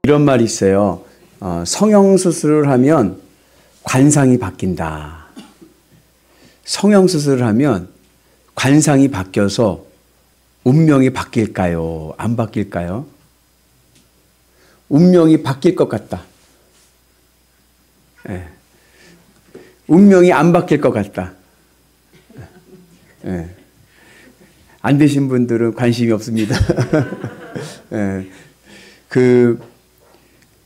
이런 말이 있어요. 성형수술을 하면 관상이 바뀐다. 성형수술을 하면 관상이 바뀌어서 운명이 바뀔까요? 안 바뀔까요? 운명이 바뀔 것 같다. 네. 운명이 안 바뀔 것 같다. 네. 안 되신 분들은 관심이 없습니다. 네.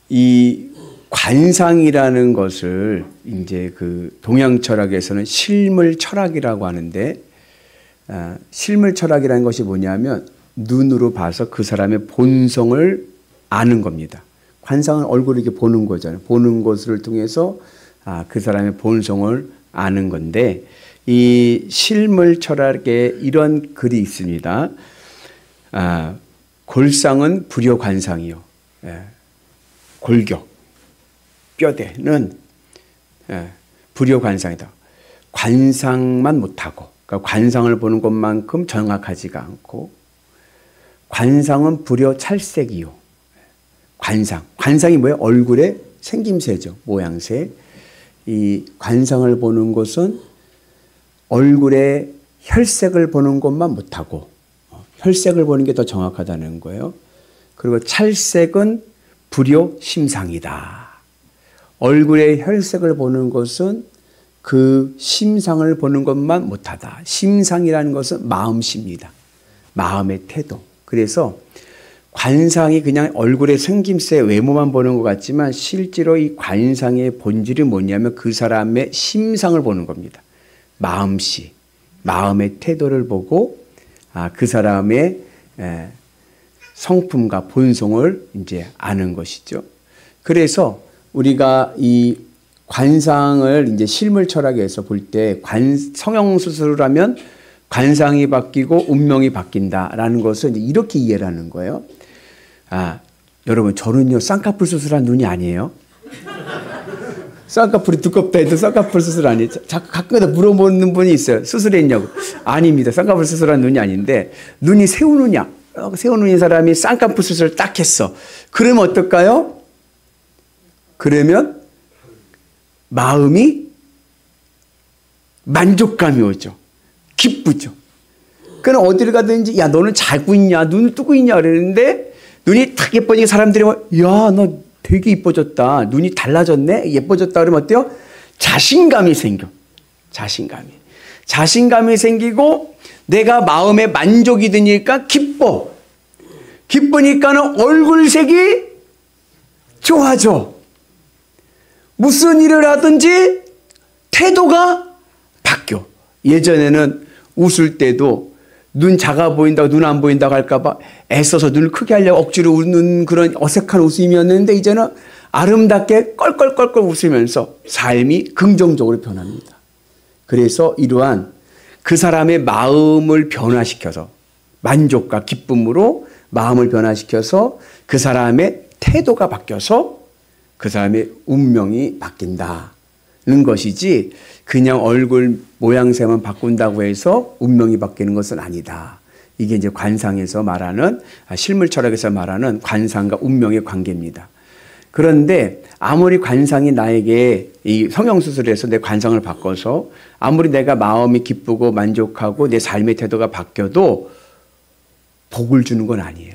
이 관상이라는 것을 이제 그 동양 철학에서는 실물 철학이라고 하는데, 실물 철학이라는 것이 뭐냐면 눈으로 봐서 그 사람의 본성을 아는 겁니다. 관상은 얼굴을 이렇게 보는 거잖아요. 보는 것을 통해서 그 사람의 본성을 아는 건데, 이 실물 철학에 이런 글이 있습니다. 골상은 불효관상이요. 골격, 뼈대는 불효관상이다. 관상만 못하고, 그러니까 관상을 보는 것만큼 정확하지가 않고, 관상은 불효찰색이요. 관상이 뭐예요? 얼굴의 생김새죠. 모양새. 이 관상을 보는 것은 얼굴의 혈색을 보는 것만 못하고, 혈색을 보는 게 더 정확하다는 거예요. 그리고 찰색은 불효심상이다. 얼굴의 혈색을 보는 것은 그 심상을 보는 것만 못하다. 심상이라는 것은 마음씨입니다. 마음의 태도. 그래서 관상이 그냥 얼굴의 생김새, 외모만 보는 것 같지만 실제로 이 관상의 본질이 뭐냐면 그 사람의 심상을 보는 겁니다. 마음씨, 마음의 태도를 보고 그 사람의 성품과 본성을 이제 아는 것이죠. 그래서 우리가 이 관상을 이제 실물 철학에서 볼 때 성형수술을 하면 관상이 바뀌고 운명이 바뀐다라는 것을 이제 이렇게 이해를 하는 거예요. 여러분, 저는요, 쌍꺼풀 수술한 눈이 아니에요. 쌍꺼풀이 두껍다 해도 쌍꺼풀 수술 아니에요. 자꾸 가끔가다 물어보는 분이 있어요. 수술했냐고. 아닙니다. 쌍꺼풀 수술한 눈이 아닌데, 눈이 새우 눈이야. 새우 눈인 사람이 쌍꺼풀 수술을 딱 했어. 그러면 어떨까요? 그러면 마음이 만족감이 오죠. 기쁘죠. 그럼 어디를 가든지, 야, 너는 자고 있냐? 눈을 뜨고 있냐? 그러는데, 눈이 탁 예뻐지니까 사람들이 야, 너 되게 이뻐졌다. 눈이 달라졌네? 예뻐졌다. 그러면 어때요? 자신감이 생겨. 자신감이 생기고, 내가 마음에 만족이 드니까 기뻐. 기쁘니까는 얼굴색이 좋아져. 무슨 일을 하든지 태도가 바뀌어. 예전에는 웃을 때도 눈 작아 보인다고, 눈 안 보인다고 할까봐 애써서 눈을 크게 하려고 억지로 웃는 그런 어색한 웃음이었는데, 이제는 아름답게 껄껄껄껄 웃으면서 삶이 긍정적으로 변합니다. 그래서 이러한 그 사람의 마음을 변화시켜서, 만족과 기쁨으로 마음을 변화시켜서 그 사람의 태도가 바뀌어서 그 사람의 운명이 바뀐다는 것이지, 그냥 얼굴 모양새만 바꾼다고 해서 운명이 바뀌는 것은 아니다. 이게 이제 관상에서 말하는, 실물 철학에서 말하는 관상과 운명의 관계입니다. 그런데 아무리 관상이 나에게 이 성형수술에서 내 관상을 바꿔서 아무리 내가 마음이 기쁘고 만족하고 내 삶의 태도가 바뀌어도 복을 주는 건 아니에요.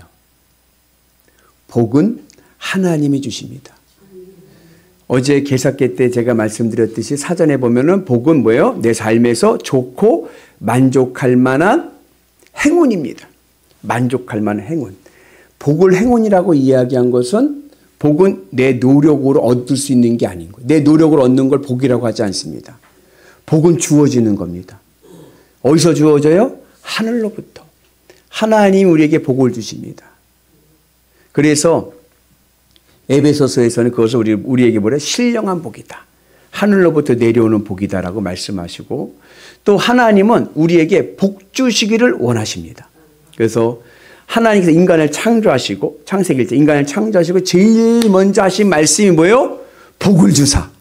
복은 하나님이 주십니다. 어제 개사께 때 제가 말씀드렸듯이 사전에 보면은 복은 뭐예요? 내 삶에서 좋고 만족할 만한 행운입니다. 만족할 만한 행운. 복을 행운이라고 이야기한 것은, 복은 내 노력으로 얻을 수 있는 게 아닌 거예요. 내 노력으로 얻는 걸 복이라고 하지 않습니다. 복은 주어지는 겁니다. 어디서 주어져요? 하늘로부터. 하나님이 우리에게 복을 주십니다. 그래서 에베소서에서는 그것을 우리에게 뭐래? 신령한 복이다. 하늘로부터 내려오는 복이다라고 말씀하시고, 또 하나님은 우리에게 복 주시기를 원하십니다. 그래서 하나님께서 인간을 창조하시고, 창세기 1장 인간을 창조하시고 제일 먼저 하신 말씀이 뭐예요? 복을 주사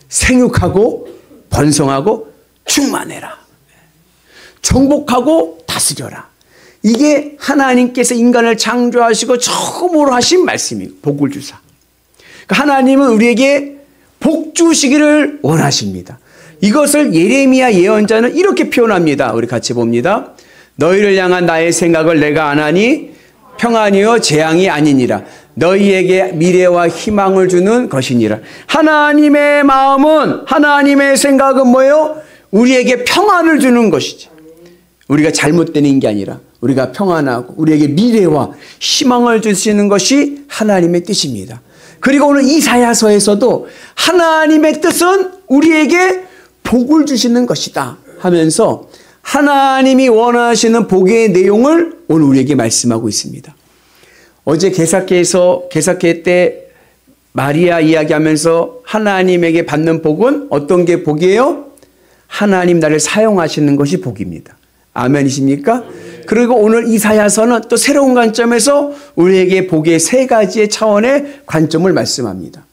생육하고 번성하고 충만해라. 정복하고 다스려라. 이게 하나님께서 인간을 창조하시고 처음으로 하신 말씀이에요. 복을 주사. 그러니까 하나님은 우리에게 복 주시기를 원하십니다. 이것을 예레미야 예언자는 이렇게 표현합니다. 우리 같이 봅니다. 너희를 향한 나의 생각을 내가 아나니 평안이요 재앙이 아니니라. 너희에게 미래와 희망을 주는 것이니라. 하나님의 마음은, 하나님의 생각은 뭐예요? 우리에게 평안을 주는 것이지. 우리가 잘못되는 게 아니라 우리가 평안하고 우리에게 미래와 희망을 주시는 것이 하나님의 뜻입니다. 그리고 오늘 이사야서에서도 하나님의 뜻은 우리에게 복을 주시는 것이다 하면서 하나님이 원하시는 복의 내용을 오늘 우리에게 말씀하고 있습니다. 어제 개사회 때 마리아 이야기하면서 하나님에게 받는 복은 어떤 게 복이에요? 하나님 나를 사용하시는 것이 복입니다. 아멘이십니까? 그리고 오늘 이사야서는 또 새로운 관점에서 우리에게 복의 세 가지의 차원의 관점을 말씀합니다.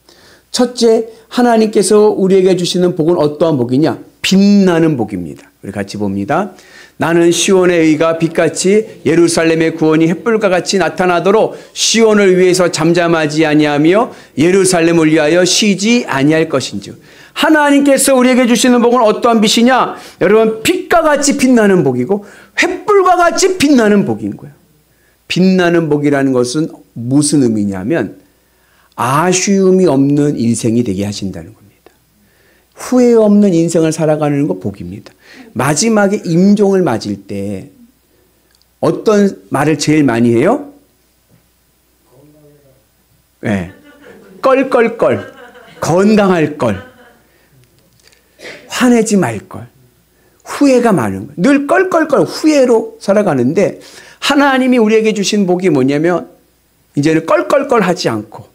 첫째, 하나님께서 우리에게 주시는 복은 어떠한 복이냐? 빛나는 복입니다. 우리 같이 봅니다. 나는 시온의 의가 빛같이 예루살렘의 구원이 햇불과 같이 나타나도록 시온을 위해서 잠잠하지 아니하며 예루살렘을 위하여 쉬지 아니할 것인즉. 하나님께서 우리에게 주시는 복은 어떠한 빛이냐? 여러분, 빛과 같이 빛나는 복이고 햇불과 같이 빛나는 복인 거예요. 빛나는 복이라는 것은 무슨 의미냐면 아쉬움이 없는 인생이 되게 하신다는 겁니다. 후회 없는 인생을 살아가는 거 복입니다. 마지막에 임종을 맞을 때 어떤 말을 제일 많이 해요? 네. 껄껄껄. 건강할 걸. 화내지 말 걸. 후회가 많은 거예요. 늘 껄껄껄 후회로 살아가는데 하나님이 우리에게 주신 복이 뭐냐면 이제는 껄껄껄 하지 않고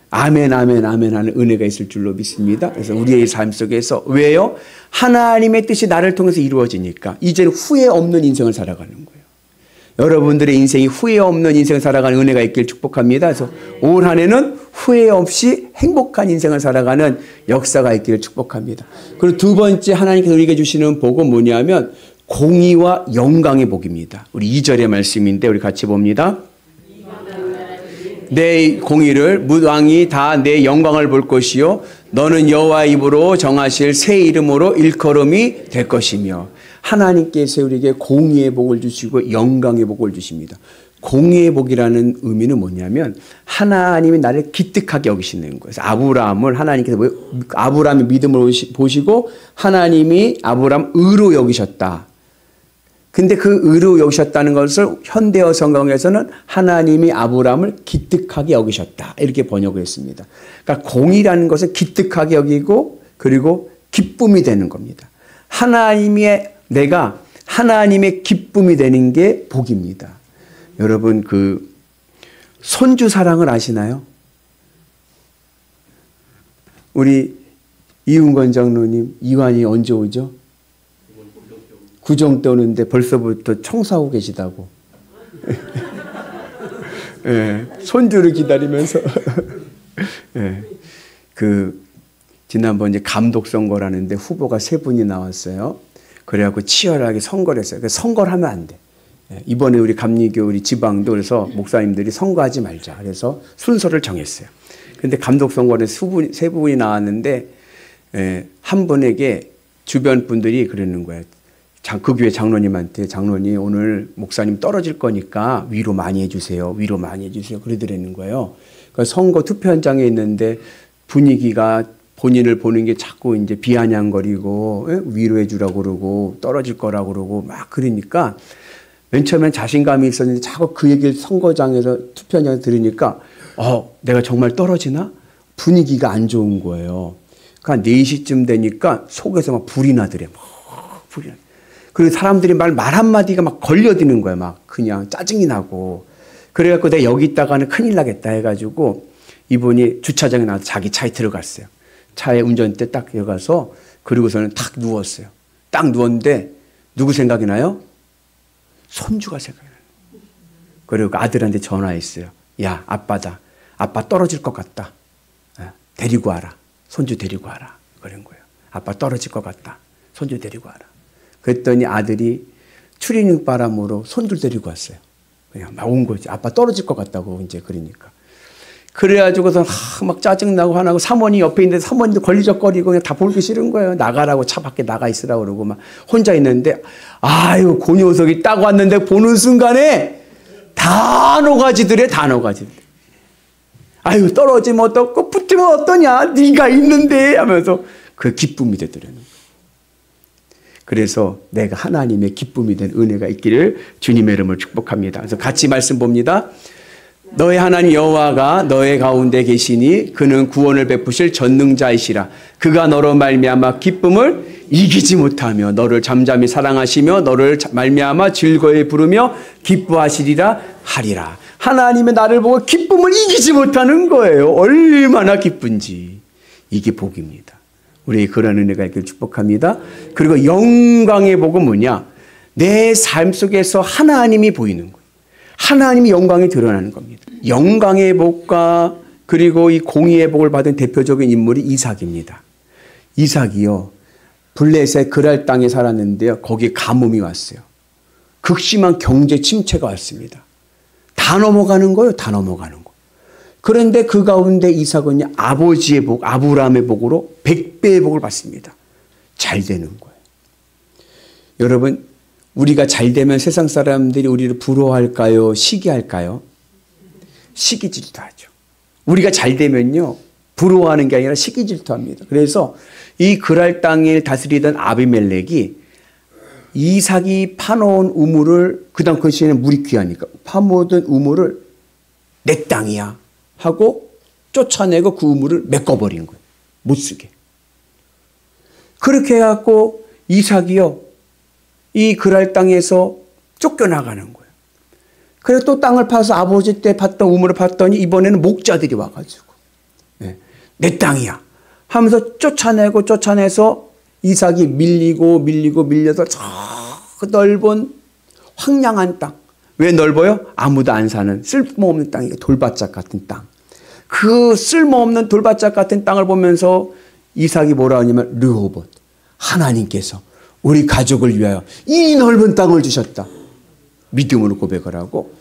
아멘 아멘 아멘 하는 은혜가 있을 줄로 믿습니다. 그래서 우리의 삶 속에서 왜요? 하나님의 뜻이 나를 통해서 이루어지니까 이제는 후회 없는 인생을 살아가는 거예요. 여러분들의 인생이 후회 없는 인생을 살아가는 은혜가 있길 축복합니다. 그래서 올 한 해는 후회 없이 행복한 인생을 살아가는 역사가 있기를 축복합니다. 그리고 두 번째 하나님께서 우리에게 주시는 복은 뭐냐면 공의와 영광의 복입니다. 우리 2절의 말씀인데 우리 같이 봅니다. 내 공의를 무왕이 다 내 영광을 볼 것이요 너는 여호와 입으로 정하실 새 이름으로 일컬음이 될 것이며. 하나님께서 우리에게 공의의 복을 주시고 영광의 복을 주십니다. 공의의 복이라는 의미는 뭐냐면 하나님이 나를 기특하게 여기시는 거예요. 아브라함을 하나님께서 아브라함의 믿음을 보시고 하나님이 아브라함 의로 여기셨다. 근데 그 의로 여기셨다는 것을 현대어 성경에서는 하나님이 아브라함을 기특하게 여기셨다. 이렇게 번역을 했습니다. 그러니까 공의라는 것은 기특하게 여기고 그리고 기쁨이 되는 겁니다. 내가 하나님의 기쁨이 되는 게 복입니다. 여러분 그 손주 사랑을 아시나요? 우리 이훈건 장로님 이완이 언제 오죠? 구정 때 오는데 벌써부터 청소하고 계시다고. 네, 손주를 기다리면서. 네, 지난번 이제 감독 선거라는데 후보가 3분이 나왔어요. 그래갖고 치열하게 선거를 했어요. 선거를 하면 안 돼. 이번에 우리 감리교 우리 지방도 그래서 목사님들이 선거하지 말자. 그래서 순서를 정했어요. 근데 감독 선거는 3분이 나왔는데 한 분에게 주변 분들이 그러는 거예요. 그 교회 장로님한테 장로님 오늘 목사님 떨어질 거니까 위로 많이 해주세요. 위로 많이 해주세요. 그러더라는 거예요. 그러니까 선거 투표 현장에 있는데 분위기가 본인을 보는 게 자꾸 이제 비아냥거리고 위로해 주라고 그러고 떨어질 거라고 그러고 막 그러니까 맨 처음엔 자신감이 있었는데 자꾸 그 얘기를 선거장에서 투표 현장에서 들으니까 내가 정말 떨어지나? 분위기가 안 좋은 거예요. 그러니까 4시쯤 되니까 속에서 막 불이 나더래. 불이 나. 그리고 사람들이 말 한마디가 막 걸려드는 거야. 막 그냥 짜증이 나고. 그래갖고 내가 여기 있다가는 큰일 나겠다 해가지고 이분이 주차장에 나와서 자기 차에 들어갔어요. 차에 운전대 딱 들어가서 그리고서는 탁 누웠어요. 딱 누웠는데 누구 생각이 나요? 손주가 생각이 나요. 그리고 아들한테 전화했어요. 야, 아빠다. 아빠 떨어질 것 같다. 데리고 와라. 손주 데리고 와라. 그런 거예요. 아빠 떨어질 것 같다. 손주 데리고 와라. 그랬더니 아들이 추리닝 바람으로 손들 데리고 왔어요. 그냥 막 온 거지. 아빠 떨어질 것 같다고 이제 그러니까. 그래가지고서 막 짜증나고 화나고 사모님 옆에 있는데 사모님도 걸리적거리고 그냥 다 보기 싫은 거예요. 나가라고 차 밖에 나가 있으라고 그러고 막 혼자 있는데 아유 그 녀석이 딱 왔는데 보는 순간에 다 노가지들에 다 노가지들. 아유 떨어지면 어떻고 붙으면 어떠냐 네가 있는데 하면서 그 기쁨이 되더라는 거예요. 그래서 내가 하나님의 기쁨이 된 은혜가 있기를 주님의 이름을 축복합니다. 그래서 같이 말씀 봅니다. 너의 하나님 여호와가 너의 가운데 계시니 그는 구원을 베푸실 전능자이시라. 그가 너로 말미암아 기쁨을 이기지 못하며 너를 잠잠히 사랑하시며 너를 말미암아 즐거이 부르며 기뻐하시리라 하리라. 하나님의 나를 보고 기쁨을 이기지 못하는 거예요. 얼마나 기쁜지. 이게 복입니다. 우리에게 그런 은혜가 있기를 축복합니다. 그리고 영광의 복은 뭐냐? 내 삶 속에서 하나님이 보이는 거예요. 하나님의 영광이 드러나는 겁니다. 영광의 복과 그리고 이 공의의 복을 받은 대표적인 인물이 이삭입니다. 이삭이요. 블레셋 그랄 땅에 살았는데요. 거기에 가뭄이 왔어요. 극심한 경제 침체가 왔습니다. 다 넘어가는 거예요. 다 넘어가는 거. 그런데 그 가운데 이삭은 아버지의 복, 아브라함의 복으로 100배의 복을 받습니다. 잘 되는 거예요. 여러분 우리가 잘 되면 세상 사람들이 우리를 부러워할까요? 시기할까요? 시기 질투하죠. 우리가 잘 되면요. 부러워하는 게 아니라 시기 질투합니다. 그래서 이 그랄 땅을 다스리던 아비멜렉이 이삭이 파놓은 우물을 그다음 그 시에는 물이 귀하니까 파묻은 우물을 내 땅이야 하고 쫓아내고 그 우물을 메꿔버린 거예요. 못 쓰게. 그렇게 해갖고 이삭이요. 이 그랄 땅에서 쫓겨나가는 거예요. 그래서 또 땅을 파서 아버지 때 팠던 우물을 팠더니 이번에는 목자들이 와가지고 내 땅이야 하면서 쫓아내서 이삭이 밀려서 저 넓은 황량한 땅. 왜 넓어요? 아무도 안 사는 쓸모없는 땅이에요. 돌바짝 같은 땅. 그 쓸모없는 돌바짝 같은 땅을 보면서 이삭이 뭐라 하냐면 르호봇 하나님께서 우리 가족을 위하여 이 넓은 땅을 주셨다. 믿음으로 고백을 하고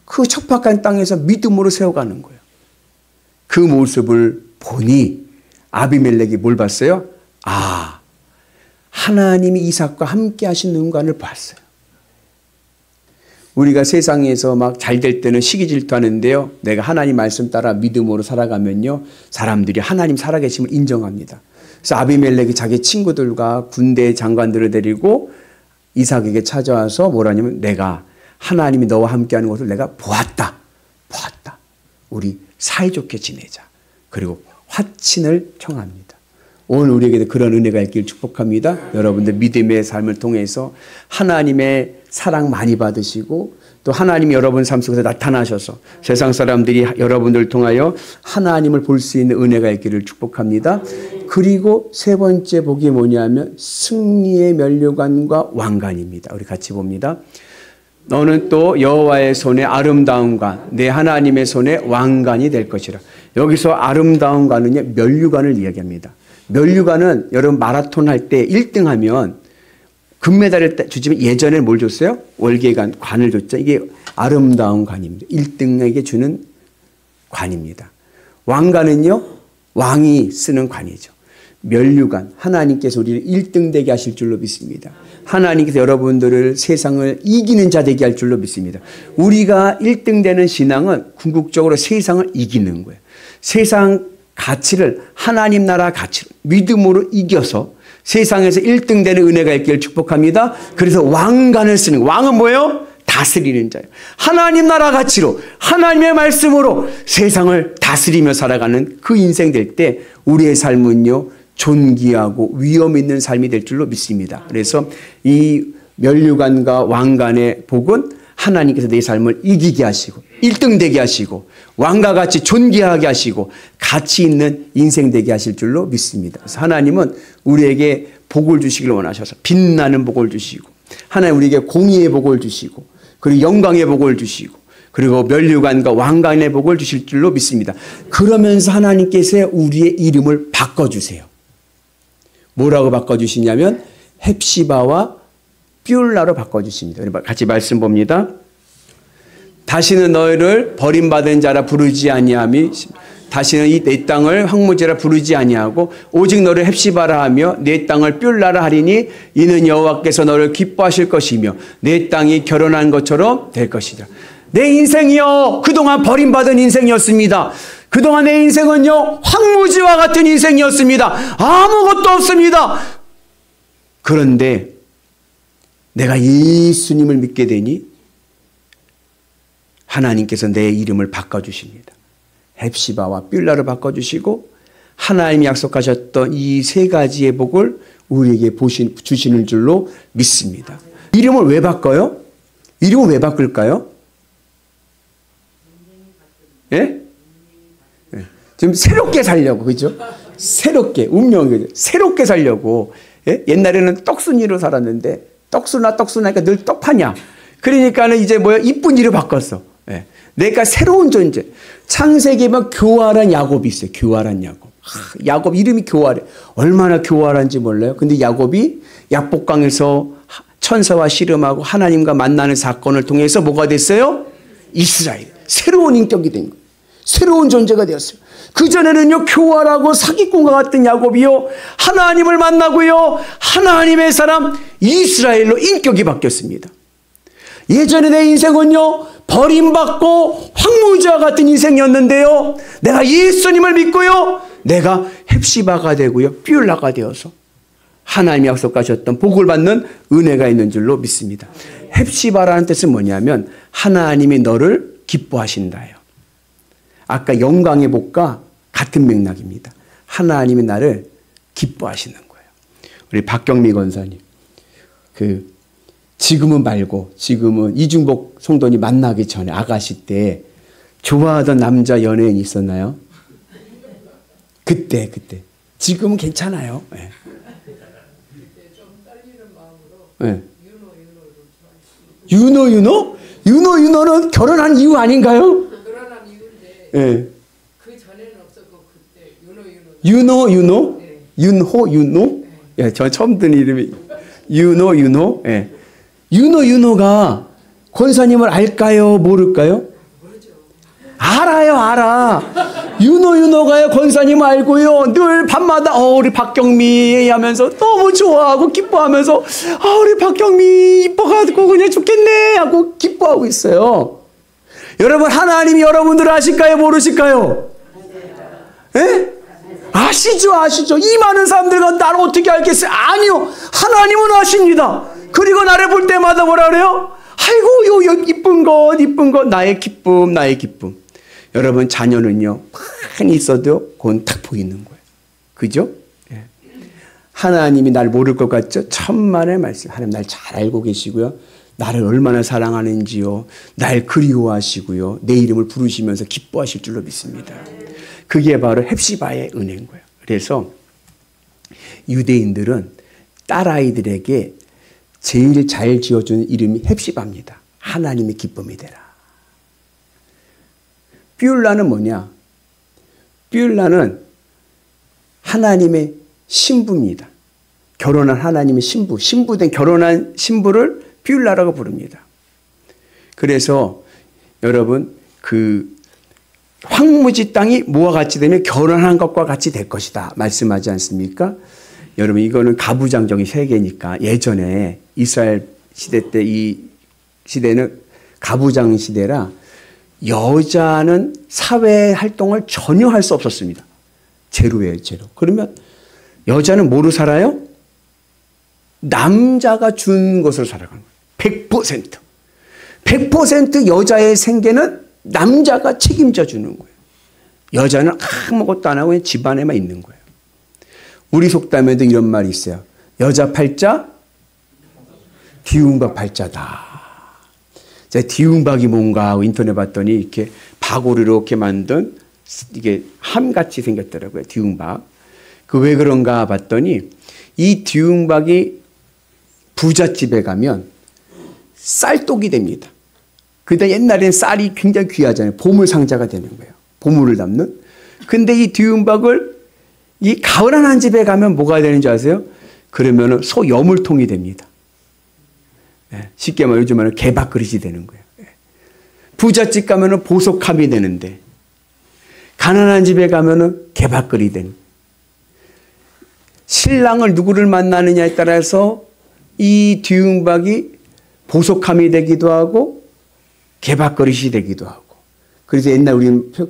그 척박한 땅에서 믿음으로 세워가는 거예요. 그 모습을 보니 아비멜렉이 뭘 봤어요? 아, 하나님이 이삭과 함께 하신 능관을 봤어요. 우리가 세상에서 막 잘 될 때는 시기 질투하는데요. 내가 하나님 말씀 따라 믿음으로 살아가면요. 사람들이 하나님 살아계심을 인정합니다. 그래서 아비멜렉이 자기 친구들과 군대 장관들을 데리고 이삭에게 찾아와서 뭐라냐면 내가 하나님이 너와 함께하는 것을 내가 보았다. 우리 사이좋게 지내자. 그리고 화친을 청합니다. 오늘 우리에게도 그런 은혜가 있길 축복합니다. 여러분들 믿음의 삶을 통해서 하나님의 사랑 많이 받으시고 또 하나님이 여러분 삶 속에서 나타나셔서 세상 사람들이 여러분들을 통하여 하나님을 볼 수 있는 은혜가 있기를 축복합니다. 그리고 세 번째 복이 뭐냐면 승리의 면류관과 왕관입니다. 우리 같이 봅니다. 너는 또 여호와의 손에 아름다운 관, 내 하나님의 손에 왕관이 될 것이라. 여기서 아름다운 관은요, 면류관을 이야기합니다. 면류관은 여러분 마라톤 할 때 1등 하면 금메달을 주지만 예전에 뭘 줬어요? 월계관, 관을 줬죠. 이게 아름다운 관입니다. 1등에게 주는 관입니다. 왕관은요, 왕이 쓰는 관이죠. 면류관, 하나님께서 우리를 1등 되게 하실 줄로 믿습니다. 하나님께서 여러분들을 세상을 이기는 자 되게 할 줄로 믿습니다. 우리가 1등 되는 신앙은 궁극적으로 세상을 이기는 거예요. 세상 가치를 하나님 나라 가치로 믿음으로 이겨서 세상에서 1등 되는 은혜가 있기를 축복합니다. 그래서 왕관을 쓰는 왕은 뭐예요? 다스리는 자예요. 하나님 나라 가치로 하나님의 말씀으로 세상을 다스리며 살아가는 그 인생 될 때 우리의 삶은요 존귀하고 위험 있는 삶이 될 줄로 믿습니다. 그래서 이 면류관과 왕관의 복은 하나님께서 내 삶을 이기게 하시고 1등 되게 하시고 왕과 같이 존귀하게 하시고 가치 있는 인생 되게 하실 줄로 믿습니다. 그래서 하나님은 우리에게 복을 주시길 원하셔서 빛나는 복을 주시고 하나님 우리에게 공의의 복을 주시고 그리고 영광의 복을 주시고 그리고 면류관과 왕관의 복을 주실 줄로 믿습니다. 그러면서 하나님께서 우리의 이름을 바꿔주세요. 뭐라고 바꿔주시냐면 헵시바와 뷸라로 바꿔주십니다. 우리 같이 말씀 봅니다. 다시는 너희를 버림받은 자라 부르지 아니하며 다시는 이 내 땅을 황무지라 부르지 아니하고 오직 너를 헵시바라 하며 내 땅을 뷸라라 하리니 이는 여호와께서 너를 기뻐하실 것이며 내 땅이 결혼한 것처럼 될 것이다. 내 인생이요 그동안 버림받은 인생이었습니다. 그동안 내 인생은요 황무지와 같은 인생이었습니다. 아무것도 없습니다. 그런데 내가 예수님을 믿게 되니 하나님께서 내 이름을 바꿔주십니다. 헵시바와 뷸라를 바꿔주시고 하나님이 약속하셨던 이 세 가지의 복을 우리에게 주시는 줄로 믿습니다. 이름을 왜 바꿔요? 이름을 왜 바꿀까요? 예? 예. 지금 새롭게 살려고, 그죠? 새롭게, 운명이 새롭게 살려고. 예? 옛날에는 떡순이로 살았는데, 떡순하니까 늘 떡파냐. 그러니까는 이제 뭐야? 이쁜 이름 바꿨어. 예. 내가 새로운 존재. 창세기에만 교활한 야곱이 있어요. 교활한 야곱. 야곱 이름이 교활해. 얼마나 교활한지 몰라요? 근데 야곱이 약복강에서 천사와 씨름하고 하나님과 만나는 사건을 통해서 뭐가 됐어요? 이스라엘. 새로운 인격이 된 거예요. 새로운 존재가 되었어요. 그전에는요, 교활하고 사기꾼과 같은 야곱이요, 하나님을 만나고요, 하나님의 사람 이스라엘로 인격이 바뀌었습니다. 예전에 내 인생은요, 버림받고 황무지와 같은 인생이었는데요, 내가 예수님을 믿고요, 내가 헵시바가 되고요, 뷸라가 되어서 하나님이 약속하셨던 복을 받는 은혜가 있는 줄로 믿습니다. 헵시바라는 뜻은 뭐냐면 하나님이 너를 기뻐하신다요. 아까 영광의 복과 같은 맥락입니다. 하나님이 나를 기뻐하시는 거예요. 우리 박경미 권사님, 지금은 말고 지금은 이중복 성도님 만나기 전에 아가씨 때 좋아하던 남자 연예인 있었나요? 그때 지금은 괜찮아요. 네. 좀 떨리는 마음으로 네. 윤호는 결혼한 이유 아닌가요? 결혼한 이유인데 네. 그 전에는 없었고 그때 윤호 네. 윤호? 네. 예, 저 처음 듣는 이름이 윤호. 예. 윤호가 권사님을 알까요? 모를까요? 모르죠. 알아. 윤호가요, 권사님 알고요. 늘 밤마다, 우리 박경미 하면서 너무 좋아하고 기뻐하면서, 우리 박경미 이뻐가지고 그냥 좋겠네 하고 기뻐하고 있어요. 여러분, 하나님이 여러분들을 아실까요? 모르실까요? 예? 아시죠. 이 많은 사람들과 나를 어떻게 알겠어요? 아니요. 하나님은 아십니다. 그리고 나를 볼 때마다 뭐라 그래요? 아이고, 요 이쁜 것, 나의 기쁨. 여러분, 자녀는요, 많이 있어도 그건 딱 보이는 거예요. 그죠? 예. 하나님이 날 모를 것 같죠? 천만의 말씀. 하나님 날 잘 알고 계시고요. 나를 얼마나 사랑하는지요. 날 그리워하시고요. 내 이름을 부르시면서 기뻐하실 줄로 믿습니다. 그게 바로 헵시바의 은혜인 거예요. 그래서 유대인들은 딸아이들에게 제일 잘 지어주는 이름이 헵시바입니다. 하나님의 기쁨이 되라. 뷸라는 뭐냐? 뷸라는 하나님의 신부입니다. 결혼한 하나님의 신부된 결혼한 신부를 뷸라라고 부릅니다. 그래서 여러분, 황무지 땅이 뭐와 같이 되면 결혼한 것과 같이 될 것이다 말씀하지 않습니까? 여러분, 이거는 가부장적인 세계니까 예전에 이스라엘 시대 때 이 시대는 가부장 시대라 여자는 사회 활동을 전혀 할 수 없었습니다. 제로예요, 제로. 그러면 여자는 뭐로 살아요? 남자가 준 것으로 살아가는 거예요. 100%. 100% 여자의 생계는 남자가 책임져 주는 거예요. 여자는 아무것도 안 하고 그냥 집안에만 있는 거예요. 우리 속담에도 이런 말이 있어요. 여자 팔자, 뒤움박 팔자다. 제가 뒤움박이 뭔가 하고 인터넷 봤더니 이렇게 박으로 이렇게 만든 이게 함같이 생겼더라고요. 뒤움박. 왜 그런가 봤더니 이 뒤움박이 부잣집에 가면 쌀독이 됩니다. 그때 옛날에는 쌀이 굉장히 귀하잖아요. 보물 상자가 되는 거예요. 보물을 담는. 근데 이 뒤움박을 이 가난한 집에 가면 뭐가 되는지 아세요? 그러면 소 여물통이 됩니다. 쉽게 말하면 요즘 말하면 개밥그릇이 되는 거예요. 부잣집 가면은 보석함이 되는데 가난한 집에 가면은 개밥그릇이 되는 거예요. 신랑을 누구를 만나느냐에 따라서 이 뒤움박이 보석함이 되기도 하고 개밥그릇이 되기도 하고, 그래서 옛날 우리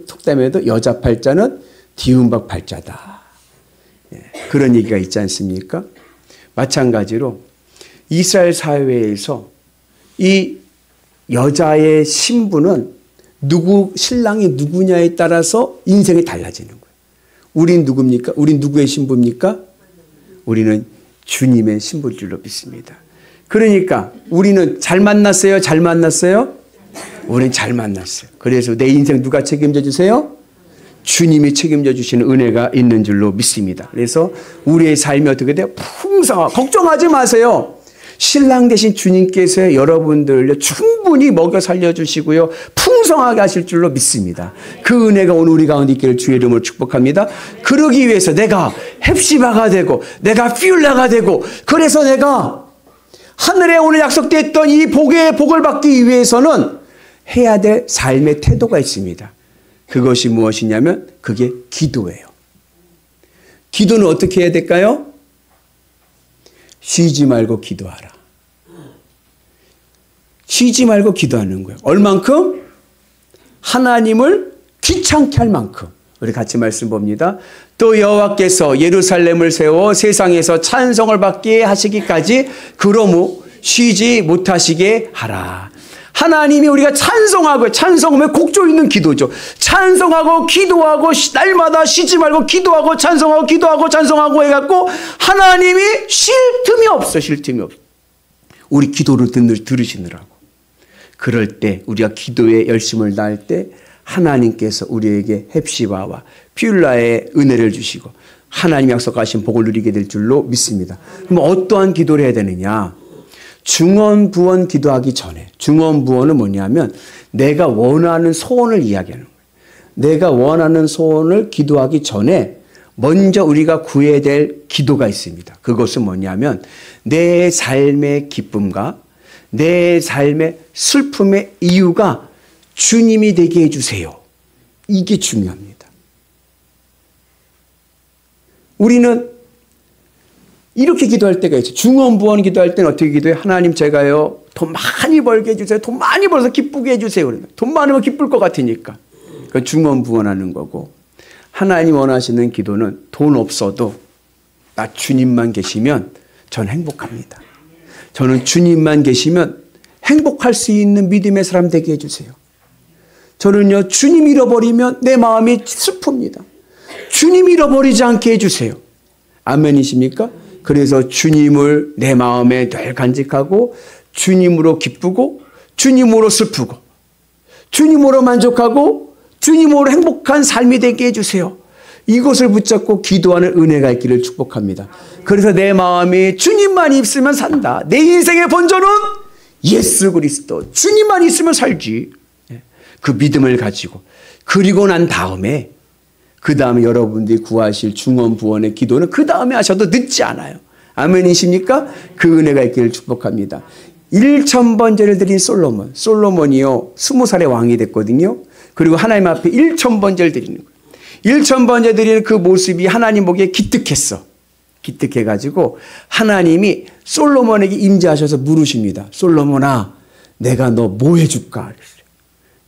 속담에도 여자 팔자는 뒤움박 팔자다, 그런 얘기가 있지 않습니까? 마찬가지로 이스라엘 사회에서 이 여자의 신분은 신랑이 누구냐에 따라서 인생이 달라지는 거예요. 우린 누굽니까? 우린 누구의 신부입니까? 우리는 주님의 신부일 줄로 믿습니다. 그러니까 우리는 잘 만났어요? 잘 만났어요? 우리는 잘 만났어요. 그래서 내 인생 누가 책임져 주세요? 주님이 책임져 주시는 은혜가 있는 줄로 믿습니다. 그래서 우리의 삶이 어떻게 돼요? 풍성하고, 걱정하지 마세요. 신랑 대신 주님께서 여러분들을 충분히 먹여 살려주시고요, 풍성하게 하실 줄로 믿습니다. 그 은혜가 오늘 우리 가운데 있기를 주의 이름으로 축복합니다. 그러기 위해서 내가 헵시바가 되고 내가 퓨울라가 되고, 그래서 내가 하늘에 오늘 약속됐던 이 복을 받기 위해서는 해야 될 삶의 태도가 있습니다. 그것이 무엇이냐면 그게 기도예요. 기도는 어떻게 해야 될까요? 쉬지 말고 기도하라. 쉬지 말고 기도하는 거예요. 얼만큼? 하나님을 귀찮게 할 만큼. 우리 같이 말씀 봅니다. 또 여호와께서 예루살렘을 세워 세상에서 찬송을 받게 하시기까지 그러므 쉬지 못하시게 하라. 하나님이 우리가 찬송하면 곡조 있는 기도죠. 찬송하고 기도하고 날마다 쉬지 말고 기도하고 찬송하고 기도하고 찬송하고 해갖고 하나님이 쉴 틈이 없어. 우리 기도를 들으시느라고. 그럴 때 우리가 기도에 열심을 다할 때 하나님께서 우리에게 헵시바와 퓨울라의 은혜를 주시고 하나님 약속하신 복을 누리게 될 줄로 믿습니다. 그럼 어떠한 기도를 해야 되느냐? 중언부언 기도하기 전에, 중언부언은 뭐냐면 내가 원하는 소원을 이야기하는 거예요. 내가 원하는 소원을 기도하기 전에 먼저 우리가 구해야 될 기도가 있습니다. 그것은 뭐냐면 내 삶의 기쁨과 내 삶의 슬픔의 이유가 주님이 되게 해주세요. 이게 중요합니다. 우리는 이렇게 기도할 때가 있어요. 중언부언 기도할 때는 어떻게 기도해요? 하나님, 제가요 돈 많이 벌게 해주세요. 돈 많이 벌어서 기쁘게 해주세요. 돈 많으면 기쁠 것 같으니까. 그 중언부언하는 거고, 하나님 원하시는 기도는 돈 없어도 나 주님만 계시면 전 행복합니다. 저는 주님만 계시면 행복할 수 있는 믿음의 사람 되게 해주세요. 저는요, 주님 잃어버리면 내 마음이 슬픕니다. 주님 잃어버리지 않게 해주세요. 아멘이십니까? 그래서 주님을 내 마음에 늘 간직하고 주님으로 기쁘고 주님으로 슬프고 주님으로 만족하고 주님으로 행복한 삶이 되게 해주세요. 이것을 붙잡고 기도하는 은혜가 있기를 축복합니다. 그래서 내 마음이 주님만 있으면 산다. 내 인생의 본전은 예수 그리스도. 주님만 있으면 살지. 그 믿음을 가지고, 그리고 난 다음에 그 다음에 여러분들이 구하실 중언부언의 기도는 그 다음에 하셔도 늦지 않아요. 아멘이십니까? 그 은혜가 있기를 축복합니다. 1000번제를 드린 솔로몬이요 20살의 왕이 됐거든요. 그리고 하나님 앞에 1000번제를 드리는 거예요. 1000번제 드리는 그 모습이 하나님 보기에 기특했어. 기특해가지고 하나님이 솔로몬에게 임재하셔서 물으십니다. 솔로몬아, 내가 너 뭐 해줄까? 그랬어요.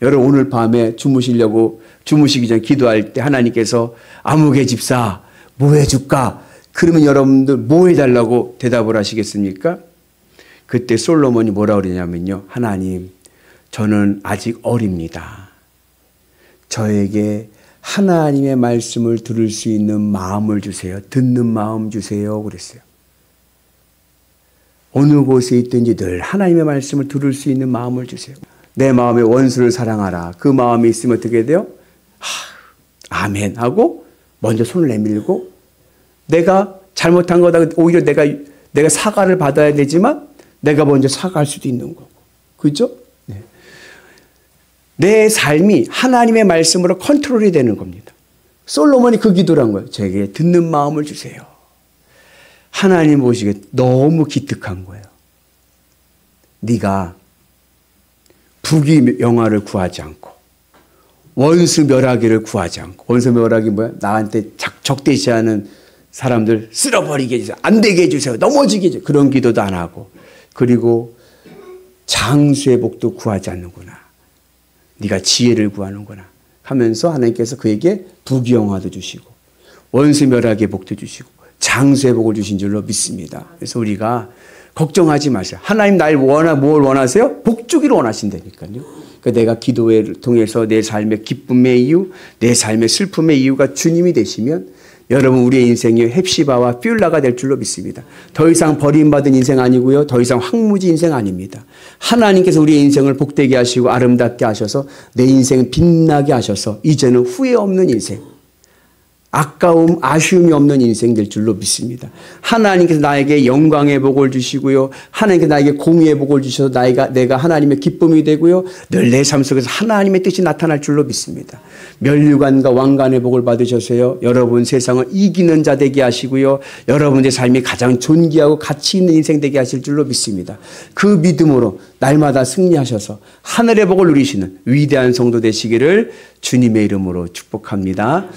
여러분, 오늘 밤에 주무시기 전에 기도할 때 하나님께서 아무개 집사 뭐 해줄까? 그러면 여러분들 뭐 해달라고 대답을 하시겠습니까? 그때 솔로몬이 뭐라고 그러냐면요, 하나님, 저는 아직 어립니다. 저에게 하나님의 말씀을 들을 수 있는 마음을 주세요. 듣는 마음 주세요. 그랬어요. 어느 곳에 있든지 늘 하나님의 말씀을 들을 수 있는 마음을 주세요. 내 마음에 원수를 사랑하라. 그 마음이 있으면 어떻게 돼요? 아멘 하고 먼저 손을 내밀고, 내가 잘못한 거다. 오히려 내가 사과를 받아야 되지만 내가 먼저 사과할 수도 있는 거고. 그죠? 네. 내 삶이 하나님의 말씀으로 컨트롤이 되는 겁니다. 솔로몬이 그 기도를 한 거예요. 제게 듣는 마음을 주세요. 하나님 보시기에 너무 기특한 거예요. 네가 부귀영화를 구하지 않고 원수 멸하기를 구하지 않고, 원수 멸하기 뭐야? 나한테 적대시하는 사람들 쓸어버리게 해주세요. 안 되게 해주세요. 넘어지게 해주세요. 그런 기도도 안 하고, 그리고 장수의 복도 구하지 않는구나. 네가 지혜를 구하는구나 하면서 하나님께서 그에게 부귀영화도 주시고 원수 멸하기의 복도 주시고 장수의 복을 주신 줄로 믿습니다. 그래서 우리가 걱정하지 마세요. 하나님 뭘 원하세요? 복 주기를 원하신다니까요. 그러니까 내가 기도를 통해서 내 삶의 기쁨의 이유, 내 삶의 슬픔의 이유가 주님이 되시면 여러분 우리의 인생이 헵시바와 뷸라가 될 줄로 믿습니다. 더 이상 버림받은 인생 아니고요. 더 이상 황무지 인생 아닙니다. 하나님께서 우리의 인생을 복되게 하시고 아름답게 하셔서 내 인생을 빛나게 하셔서 이제는 후회 없는 인생, 아까움, 아쉬움이 없는 인생 될 줄로 믿습니다. 하나님께서 나에게 영광의 복을 주시고요. 하나님께서 나에게 공의의 복을 주셔서 내가 하나님의 기쁨이 되고요. 늘 내 삶 속에서 하나님의 뜻이 나타날 줄로 믿습니다. 면류관과 왕관의 복을 받으셔서요. 여러분 세상을 이기는 자 되게 하시고요. 여러분의 삶이 가장 존귀하고 가치 있는 인생 되게 하실 줄로 믿습니다. 그 믿음으로 날마다 승리하셔서 하늘의 복을 누리시는 위대한 성도 되시기를 주님의 이름으로 축복합니다.